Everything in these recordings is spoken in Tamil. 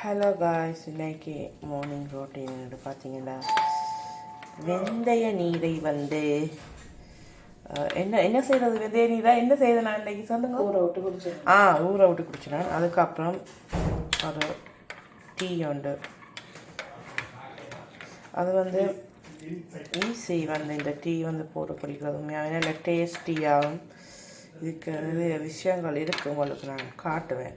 ஹலோ காய்ஸ், இன்னைக்கு மார்னிங் ரொட்டீன் பார்த்தீங்கன்னா வெந்தய நீரை வந்து என்ன என்ன செய்கிறது. வெந்தய நீரா என்ன செய்யுது நான் இன்னைக்கு சொல்லுங்க. ஊற விட்டு குடிச்சேன். ஊற விட்டு குடிச்சினேன். அதுக்கப்புறம் ஒரு டீ உண்டு. அது வந்து ஈஸி வந்து இந்த டீ வந்து போட்டு குடிக்கிறது உண்மையாக நல்ல டேஸ்டியாகவும் இதுக்கு நிறைய விஷயங்கள் இருக்குது. உங்களுக்கு நான் காட்டுவேன்.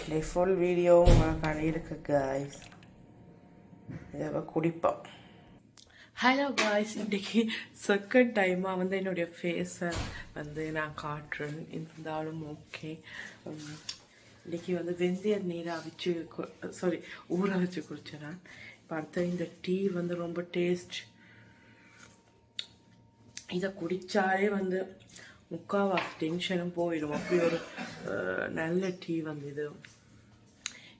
இந்த ஃபுல் வீடியோவும் உங்களுக்கு இருக்கு காய்ஸ். இதை குடிப்போம். ஹலோ காய்ஸ், இன்றைக்கி செகண்ட் டைமாக வந்து என்னுடைய ஃபேஸை வந்து நான் காட்டுறேன். இருந்தாலும் ஓகே. இன்றைக்கி வந்து வெந்தய நீரை ஊற வச்சு குடித்தேன் நான். இப்போ அடுத்த இந்த டீ வந்து ரொம்ப டேஸ்ட். இதை குடித்தாலே வந்து முக்கால்வாசி டென்ஷனும் போயிடும். அப்படி ஒரு நல்ல டீ வந்து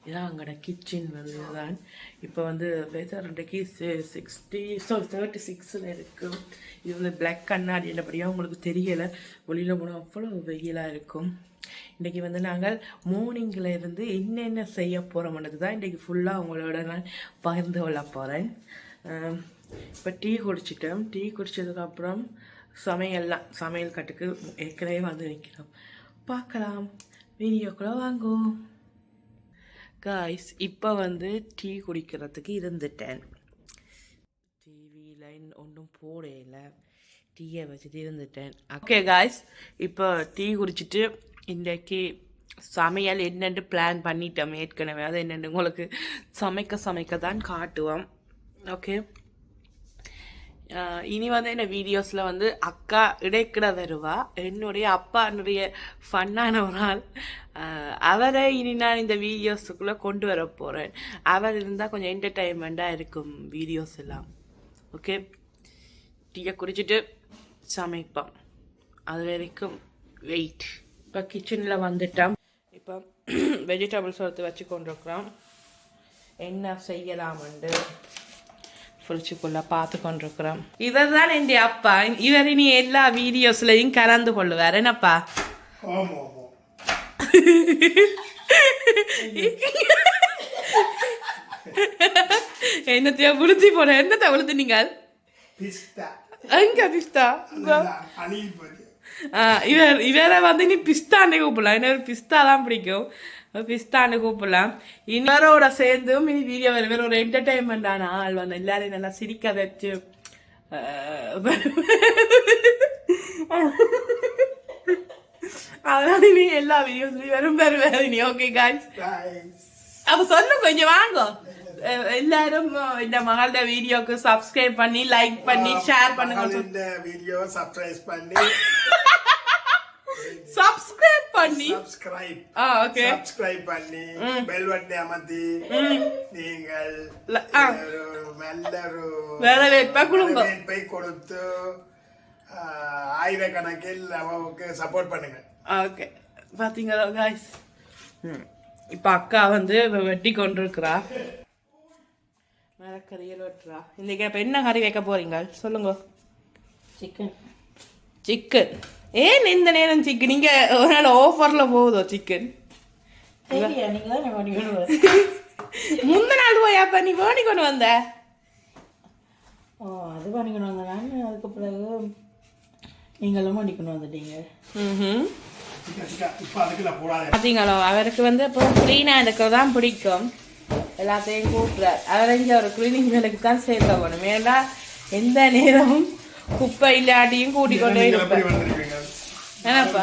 இதான் அங்கட கிச்சன் வந்து தான். இப்போ வந்து வெதர் இன்றைக்கு 36 இருக்கும். இது வந்து பிளாக் கண்ணாடி என்னபடியாக உங்களுக்கு தெரியலை. வெளியில் போனால் அவ்வளோ வெயிலாக இருக்கும். இன்றைக்கி வந்து நாங்கள் மார்னிங்கில் இருந்து என்னென்ன செய்ய போகிறோம்ன்றது தான் இன்றைக்கி ஃபுல்லாக உங்களோட நான் பகிர்ந்து கொள்ள போகிறேன். இப்போ டீ குடிச்சிட்டோம். டீ குடித்ததுக்கப்புறம் சமையல் கட்டுக்கு ஏற்கனவே வந்து நிற்கிறோம். பார்க்கலாம், வீடியோக்குள்ளே வாங்கும் காய்ஸ். இப்போ வந்து டீ குடிக்கிறதுக்கு இருந்துட்டேன். டிவியில் ஒன்றும் போடையில டீயை வச்சுட்டு இருந்துட்டேன். ஓகே காய்ஸ், இப்போ டீ குடிச்சிட்டு இன்றைக்கி சமையல் என்னென்று பிளான் பண்ணிட்டோம் ஏற்கனவே. அது என்னென்னு உங்களுக்கு சமைக்க தான் காட்டுவோம். ஓகே, இனி வந்து என்ன வீடியோஸில் வந்து அக்கா இடைக்கிட வருவா. என்னுடைய அப்பானுடைய ஃபன்னான ஒரு ஆள். அவரை இனி நான் இந்த வீடியோஸுக்குள்ளே கொண்டு வர போகிறேன். அவர் இருந்தால் கொஞ்சம் என்டர்டைன்மெண்ட்டாக இருக்கும் வீடியோஸ் எல்லாம். ஓகே, டீயை குடிச்சிட்டு சமைப்போம். அது வரைக்கும் வெயிட். இப்போ கிச்சனில் வந்துட்டோம். இப்போ வெஜிடபிள்ஸ் எடுத்து வச்சு கொண்டிருக்கிறோம். என்ன செய்யலாம்ண்டு ஃப்ரிட்ஜுக்குள்ளே பார்த்து கொண்டிருக்கிறோம். இவர் தான் என் அப்பா. இவர் இனி எல்லா வீடியோஸ்லையும் கலந்து கொள்ளுவார். என்னப்பா? என்னத்தையா உளுத்தி போன? என்னத்தை உளுத்து நீங்கள்? எங்க பிஸ்தா? இவரை வந்து நீ பிஸ்தாண்டே கூப்பிடலாம். என்ன பிஸ்தா தான் பிடிக்கும். பிஸ்தான்னு கூப்பிடலாம். இன்னரோட சேர்ந்தும் இனி வீடியோ வேறு ஒரு என்டர்டைன்மெண்டான ஆள் வந்து எல்லாரையும் நல்லா சிரிக்க வச்சு அதனால நீ எல்லா வீடியோஸ்லையும் வெறும் நீ. ஓகே காய்ஸ், அப்போ சொல்லுங்க, கொஞ்சம் வாங்க. எல்லாரும் இந்த மகளோட வீடியோக்கு சப்ஸ்கிரைப் பண்ணி லைக் பண்ணி ஷேர் பண்ணுங்க. இந்த வீடியோ சப்ஸ்கிரைப் பண்ணி பெல் பட்டனை அமர்த்தி நீங்கள் வரவேற்பை கொடுத்து ஆயிரக்கணக்கில் அவருக்கு சப்போர்ட் பண்ணுங்க. ஓகே, பாத்தீங்களா காய்ஸ்? இப்ப அக்கா வந்து வெட்டி கொண்டிருக்கிறா. மரக்கறியில் வெட்டுறா. இன்னைக்கு இப்ப என்ன கறி வைக்க போறீங்க சொல்லுங்க. சிக்கன். ஏன் இந்த நேரம் சிக்கன்? நீங்க ஒரு நாள் ஆஃபர்ல போகுதோ சிக்கன்? முந்த நாள் போயாப்பா நீ வேணி கொண்டு வந்த? அது பண்ணி கொண்டு வந்தேன். அதுக்கு பிறகு நீங்களும் பண்ணி கொண்டு வந்துட்டீங்க. பார்த்தீங்களோ, அவருக்கு வந்து இப்போ க்ளீனாக இருக்கிறது தான் பிடிக்கும். எல்லாத்தையும் கூட்டுறார். அவர் இங்கே ஒரு கிளீனிங் வேலைக்கு தான் சேர்க்க போகணும். ஏன்னா எந்த நேரமும் குப்பை இல்லாட்டியும் கூட்டிக் கொண்டே இருப்பேன். என்னப்பா?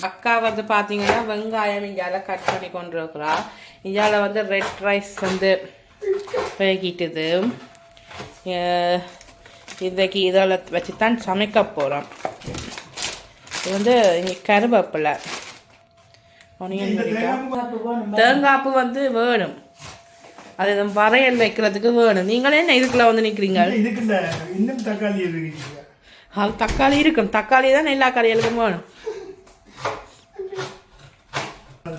அக்கா வந்து பாத்தீங்கன்னா வெங்காயம் இங்கால கட் பண்ணி கொண்டு இருக்கிறா. இங்கால வந்து ரெட் ரைஸ் வந்து வேகிட்டுது. இன்றைக்கு இதில் வச்சு தான் சமைக்க போகிறோம். இது வந்து இங்கே கருவேப்பிலை, தேங்காய்ப்பு வந்து வேணும். அது வரையல் வைக்கிறதுக்கு வேணும். நீங்களே என்ன இதுக்குள்ள வந்து நிற்கிறீங்க? அது தக்காளி இருக்கும். தக்காளி தான் எல்லா கறிகளுக்கும் வேணும்.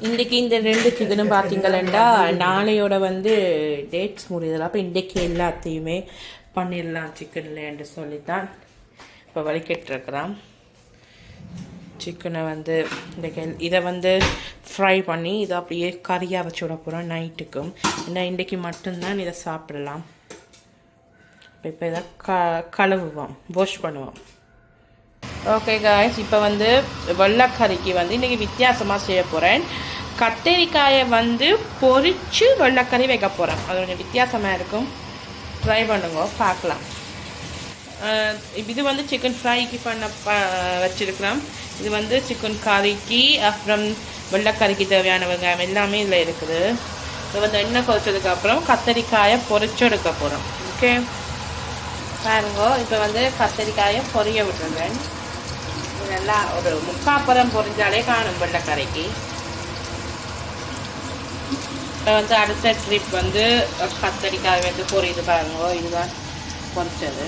இன்றைக்கி இந்த 2 சிக்கனும் பார்த்தீங்களா நாளையோட வந்து டேட்ஸ் முடியுதில்ல, அப்போ இன்றைக்கி எல்லாத்தையுமே பண்ணிடலாம் சிக்கன்லேன்னு சொல்லித்தான் இப்போ வலிக்கிட்டுருக்குறான். சிக்கனை வந்து இன்றைக்கி இதை வந்து ஃப்ரை பண்ணி இதை அப்படியே கறியாக வச்சு விட போகிறோம் நைட்டுக்கும். ஏன்னா இன்றைக்கி மட்டும்தான் இதை சாப்பிடலாம். இப்போ இதை கழுவுவோம், வாஷ் பண்ணுவோம். ஓகே காய்ஸ், இப்போ வந்து வெள்ளைக்கறிக்கு வந்து இன்றைக்கி வித்தியாசமாக செய்ய போகிறேன். கத்தரிக்காயை வந்து பொரித்து வெள்ளைக்கறி வைக்க போகிறேன். அது கொஞ்சம் வித்தியாசமாக இருக்கும், ட்ரை பண்ணுங்க பார்க்கலாம். இது வந்து சிக்கன் ஃப்ரைக்கு வச்சுருக்கிறோம். இது வந்து சிக்கன் கறிக்கு அப்புறம் வெள்ளைக்கறிக்கு தேவையான வெங்காயம் எல்லாமே இதில் இருக்குது. இது வந்து எண்ணெய் கொதிச்சதுக்கப்புறம் கத்தரிக்காயை பொரிச்சு எடுக்க போகிறோம். ஓகே பாருங்க, இப்போ வந்து கத்தரிக்காயை பொரிய விட்டுருவேன். இதெல்லாம் ஒரு முக்காப்புறம் பொரிஞ்சாலே காணும் வெள்ளைக்கறிக்கு. இப்போ வந்து அடுத்த ட்ரிப் வந்து கத்தரிக்காய் வந்து பொரியுது பாருங்க. இதுதான் பொரிச்சது.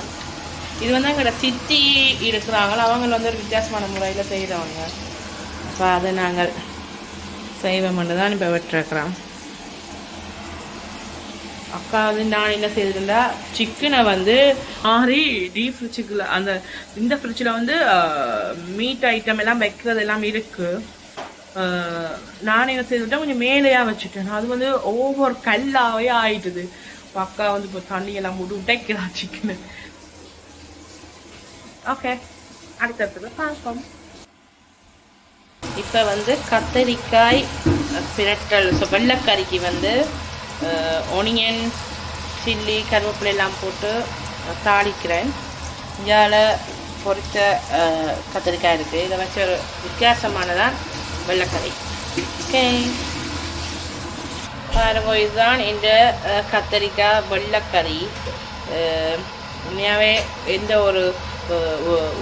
இது வந்து எங்களோட சித்தி இருக்கிறாங்களோ அவங்க வந்து ஒரு வித்தியாசமான முறையில் செய்கிறவங்க. அப்போ அதை நாங்கள் செய்வோம்னு தான் இப்போ விட்டுருக்குறோம். அக்கா வந்து நான் என்ன செய்திருந்தா சிக்கனை வந்து டீப் ஃப்ரிட்ஜுக்குள்ள அந்த இந்த ஃப்ரிட்ஜில் வந்து மீட் ஐட்டம் எல்லாம் வைக்கிறது எல்லாம் இருக்குது. நான் என்ன செய்துட்டேன், கொஞ்சம் மேலேயாக வச்சுட்டேன். அது வந்து ஒவ்வொரு கல்லாகவே ஆயிட்டுது. அக்கா வந்து இப்போ தண்ணியெல்லாம் போட்டு உடைக்கலாம் சிக்கனு. ஓகே, அடுத்தது பார்ப்போம். இப்போ வந்து கத்தரிக்காய் பிரட்டல் வெள்ளைக்கறிக்கு வந்து ஒனியன் சில்லி கருவேப்பிலை எல்லாம் போட்டு தாளிக்கிறேன். இஞ்சால பொரித்த கத்திரிக்காய் இருக்குது. இதை வச்ச ஒரு வித்தியாசமானதான் வெள்ளைக்கறி. ஓகே பாருங்க, இதுதான் இந்த கத்திரிக்காய் வெள்ளைக்கறி. உண்மையாகவே எந்த ஒரு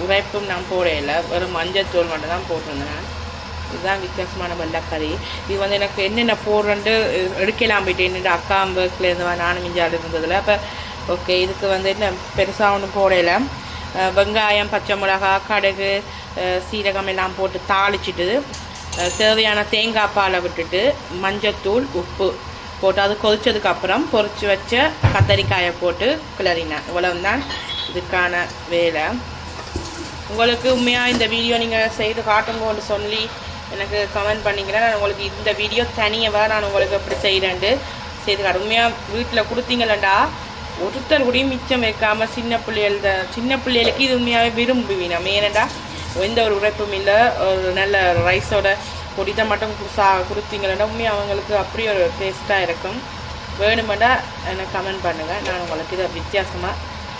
உரைப்பும் நான் போடலை, ஒரு மஞ்சள் தூள் மட்டும் தான் போட்டிருந்தேன். இதுதான் வித்தியாசமான வெள்ளைக்கறி. இது வந்து எனக்கு என்னென்ன போடுறேன்ட்டு எடுக்கலாம் போயிட்டு என்னென்ன அக்காம்புலேருந்து நானும் மிஞ்சாடு இருந்ததில். அப்போ ஓகே, இதுக்கு வந்து என்ன பெருசாக ஒன்றும் போடலை. வெங்காயம், பச்சை மிளகா, கடுகு, சீரகம் எல்லாம் போட்டு தாளிச்சிட்டு தேவையான தேங்காய் பாலை விட்டுட்டு மஞ்சத்தூள் உப்பு போட்டு அது கொதிச்சதுக்கப்புறம் பொரிச்சு வச்ச கத்தரிக்காயை போட்டு கிளறினேன். இவ்வளவு தான் இதுக்கான வேலை. உங்களுக்கு உண்மையாக இந்த வீடியோ நீங்கள் செய்து காட்டுங்கன்னு சொல்லி எனக்கு கமெண்ட் பண்ணிக்கிறேன். நான் உங்களுக்கு இந்த வீடியோ தனியாக நான் உங்களுக்கு எப்படி செய்கிறேன்ட்டு செய்து காட்டு. உண்மையாக வீட்டில் கொடுத்தீங்களா ஒருத்தர் கூடயும் மிச்சம் வைக்காமல் சின்ன பிள்ளைகளுக்கு இது உண்மையாகவே விரும்புவீங்க. ஏனண்டா எந்த ஒரு உழைப்பும் இல்லை, ஒரு நல்ல ரைஸோட பொடித்தை மட்டும் கொடுத்தீங்களா உண்மையாக அவங்களுக்கு அப்படி ஒரு டேஸ்ட்டாக இருக்கும். வேணுமெண்டா எனக்கு கமெண்ட் பண்ணுங்கள். நான் உங்களுக்கு இதை வித்தியாசமாக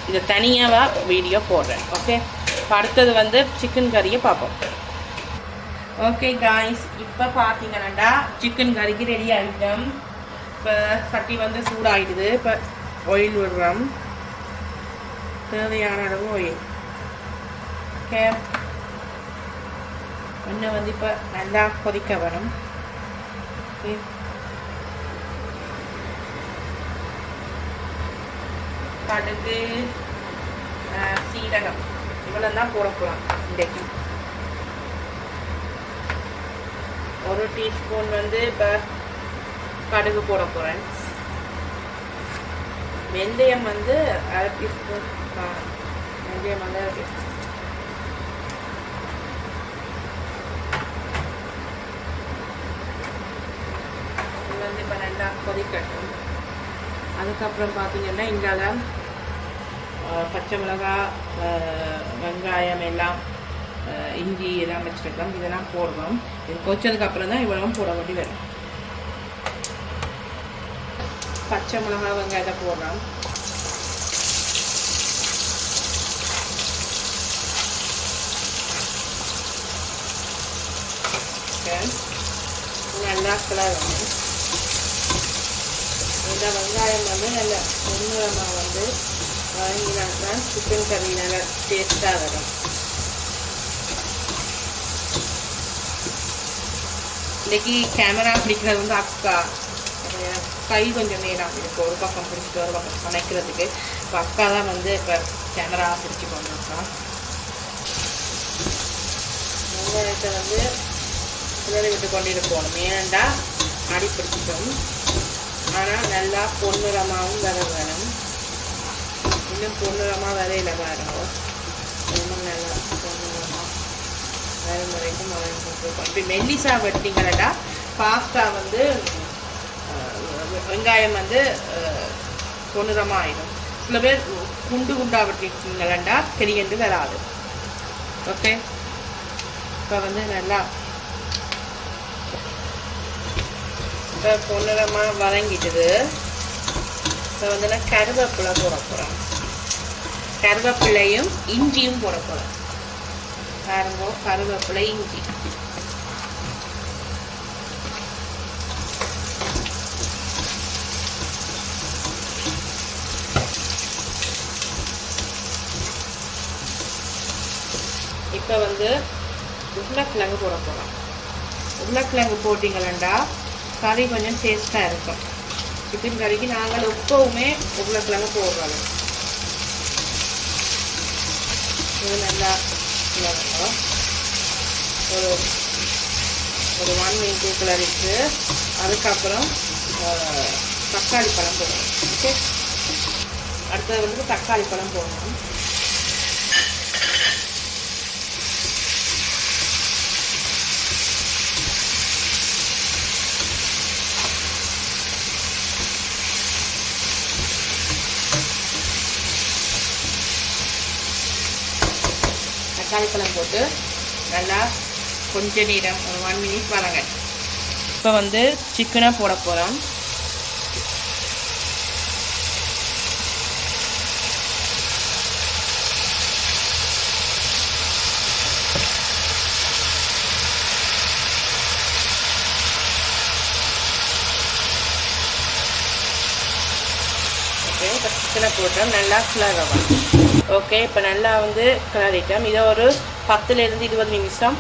இதை தனியாக வீடியோ போடுறேன். ஓகே, இப்போ அடுத்தது வந்து சிக்கன் கறியை பார்ப்போம். ஓகே காய்ஸ், இப்போ பார்த்தீங்கன்னா சிக்கன் கறிக்கு ரெடி ஆகிட்டோம். இப்போ சட்டி வந்து சூடாகிடுது. இப்போ ஆயில் விடுறோம், தேவையான அளவு ஆயில். ஓகே, எண்ணெய் வந்து இப்போ நல்லா கொதிக்க வரும். ஓகே, கடுகு, சீரகம் இவ்வளோ தான் போட போகலாம். இன்றைக்கு 1 டீஸ்பூன் வந்து இப்போ கடுகு போட போகிறேன். வெந்தயம் வந்து 1/2 டீஸ்பூன். வெந்தயம் வந்து 1/2 டீஸ்பூன். இது வந்து இப்போ நல்லா கொதிக்கட்டும். அதுக்கப்புறம் பார்த்தீங்கன்னா இங்கால பச்சை மிளகா, வெங்காயம் எல்லாம், இஞ்சி எல்லாம் வச்சுருக்கோம். இதெல்லாம் போடுறோம். இது கொச்சதுக்கப்புறம் தான் இவ்வளவும் போட வேண்டி வரும். பச்சை மிளகா, வெங்காயத்தை போடுறோம். நல்லா கிளறணும். இந்த வெங்காயம் வந்து நல்ல பொன்னிறமாக வந்து வதங்கினாக்கா சிக்கன் கறி நல்லா டேஸ்ட்டாக வரும். இன்றைக்கி கேமரா பிடிக்கிறது வந்து அக்கா. கை கொஞ்சம் நேரம் இருக்குது, ஒரு பக்கம் பிடிச்சிட்டு ஒரு பக்கம் சமைக்கிறதுக்கு. இப்போ அக்கா தான் வந்து இப்போ கேமரா பிடிச்சி கொண்டிருக்கா. வெங்காயத்தை வந்து கிளறி விட்டு கொண்டிருக்கணும். ஏனெண்டா அடி பிடிச்சிட்டோம். ஆனால் நல்லா பொன்னிறமாகவும் வர வேணும். இன்னும் பொன்னிறமாக வரையில பாருங்க. இன்னும் நல்லா பொன்னிறமாக வரும் வரைக்கும் வரைக்கும். இப்படி மெல்லிசா வெட்டிங்களா பாஸ்தா வந்து வெங்காயம் வந்து பொன்னிறமாக ஆயிடும். சில பேர் குண்டு குண்டா வெட்டிங்களா கெரியண்டு வராது. ஓகே, இப்போ வந்து நல்லா இப்போ பொன்னிறமாக வதங்கிட்டுது. இப்போ வந்து நான் கருவேப்பிலை போட போகிறேன். கருவேப்பிலையும் இஞ்சியும் போட போகிறேன். பாருங்க, கருவேப்பிலை இஞ்சி. இப்போ வந்து உருளைக்கிழங்கு போட போகிறோம். உருளைக்கிழங்கு போட்டிங்களா கறி கொஞ்சம் டேஸ்ட்டாக இருக்கும். சிக்கன் கறிக்கு நாங்கள் எப்பவுமே உருளைக்கிழங்கு போடுறோம். இது நல்லா ஒரு 1 minute கிளறிட்டு அதுக்கப்புறம் தக்காளி பழம் போடணும். ஓகே, அடுத்தது வந்து தக்காளி பழம் போடணும். தக்காளி பழம் போட்டு நல்லா கொஞ்ச நேரம் ஒரு 1 minute வதங்க. இப்போ வந்து சிக்கனை போட போகிறோம். ஓகே, இப்போ சிக்கனை போட்டோம். நல்லா கிளறவும். ஓகே, இப்போ நல்லா வந்து கிளறிட்டோம். இதை ஒரு 10 to 20 நிமிஷம்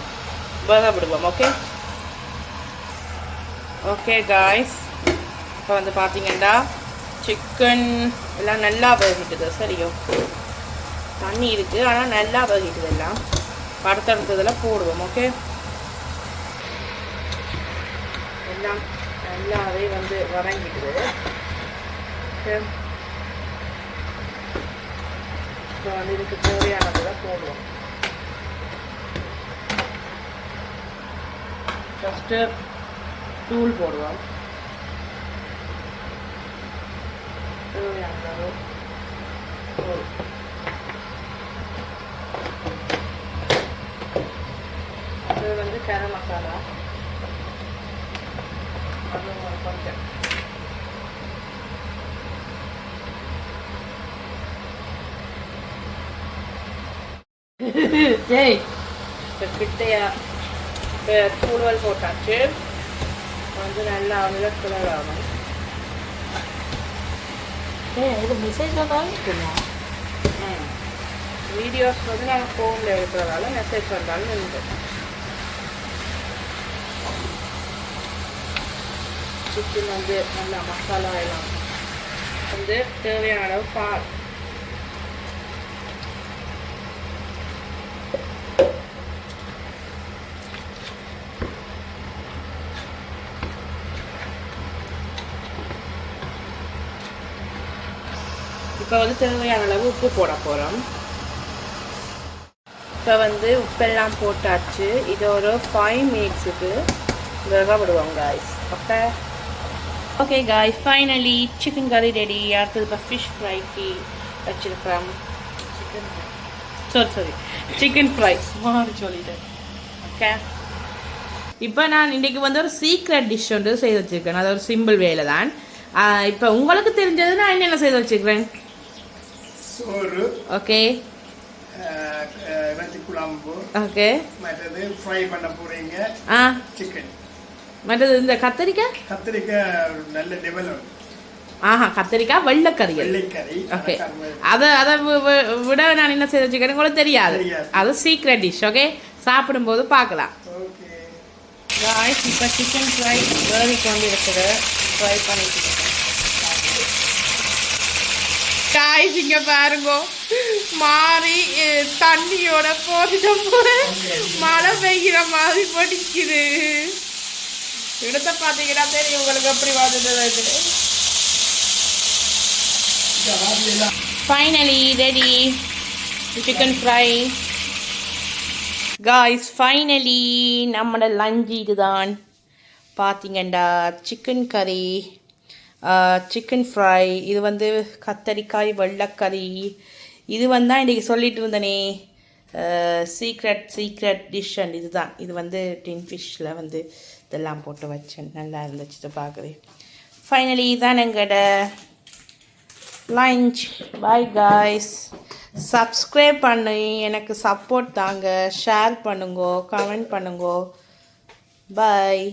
வேக விடுவோம். ஓகே ஓகே காய்ஸ், இப்போ வந்து பார்த்தீங்கன்னா சிக்கன் எல்லாம் நல்லா வேகிட்டுது. சரியோ, தண்ணி இருக்குது ஆனால் நல்லா வேகிட்டுது. எல்லாம் அடுத்தடுத்ததெல்லாம் போடுவோம். ஓகே, எல்லாம் நல்லாவே வந்து வதங்கிட்டுது. ஓகே, இப்போ வந்து இதுக்கு தேவையானதெல்லாம் போடுவோம். ஃபஸ்ட்டு தூள் போடுவோம். தேவையான அளவு தூள். அது வந்து கரம் மசாலா, அது கொஞ்சம். இப்போ கிட்டையா இப்போ தூள்வல் போட்டாச்சு. வந்து நல்லா கலர் ஆகும். இது மெசேஜ் வந்தாலும் இருக்குமா? வீடியோஸ் வந்து நாங்கள் ஃபோனில் இருக்கிறதால மெசேஜ் வந்தாலும் உண்டு. சிக்கன் வந்து நல்லா மசாலா எல்லாம் வந்து தேவையான அளவு பால். இப்போ வந்து தேவையான அளவு உப்பு போட போகிறோம். இப்போ வந்து உப்பெல்லாம் போட்டாச்சு. இது ஒரு 5 minutesக்கு வேக விடுவோம் guys. Okay okay guys, finally chicken கறி ரெடி. அடுத்தது இப்போ ஃபிஷ் ஃப்ரைக்கு வச்சுருக்கிறோம். சிக்கன் ஃப்ரை மாறி சொல்லிட்டேன். ஓகே, இப்போ நான் இன்றைக்கி வந்து ஒரு சீக்ரெட் டிஷ் வந்து செய்து வச்சுருக்கேன். அது ஒரு சிம்பிள் வேலை தான். இப்போ உங்களுக்கு தெரிஞ்சது நான் என்னென்ன செய்து வச்சுருக்கிறேன். சோறு, ஓகே, இறைச்சி குழம்பு, ஓகே, மற்றது ஃப்ரை பண்ண போறீங்க சிக்கன், மற்றது இந்த கத்திரிக்காய் நல்ல டெவலப். கத்திரிக்காய் வெள்ளைக்கறி. ஓகே, அதை விட நான் என்ன செய்து வச்சுக்கிறேன் உங்களுக்கு தெரியாது. அது சீக்ரெட் டிஷ். ஓகே, சாப்பிடும்போது பார்க்கலாம். இப்போ சிக்கன் ஃப்ரை வேவிக்கு வந்து இருக்குது. ஃப்ரை பண்ணிட்டு காய்ஸ் இங்க பாருங்க மாறி தண்ணியோட போட்டுட்டு போறேன் மழை பெய்கிற மாதிரி படிக்குது இடத்த பாத்தீங்கன்னா தெரியும் உங்களுக்கு எப்படி வந்துட்டு finally ready chicken fry guys finally நம்மளோட லஞ்ச் இதுதான் பார்த்தீங்கண்டா சிக்கன் கறி சிக்கன் ஃப்ரை இது வந்து கத்தரிக்காய் வெள்ளைக்கறி இது தான் இன்றைக்கி சொல்லிட்டு இருந்தனே சீக்ரெட் டிஷ் அண்ட் இதுதான் இது வந்து டின் ஃபிஷ்ஷில் வந்து இதெல்லாம் போட்டு வச்சேன் நல்லா இருந்துச்சு பார்க்குறேன் ஃபைனலி தான் எங்களோட லஞ்ச் பாய் காய்ஸ் சப்ஸ்கிரைப் பண்ணி எனக்கு சப்போர்ட் தாங்க ஷேர் பண்ணுங்க கமெண்ட் பண்ணுங்க பாய்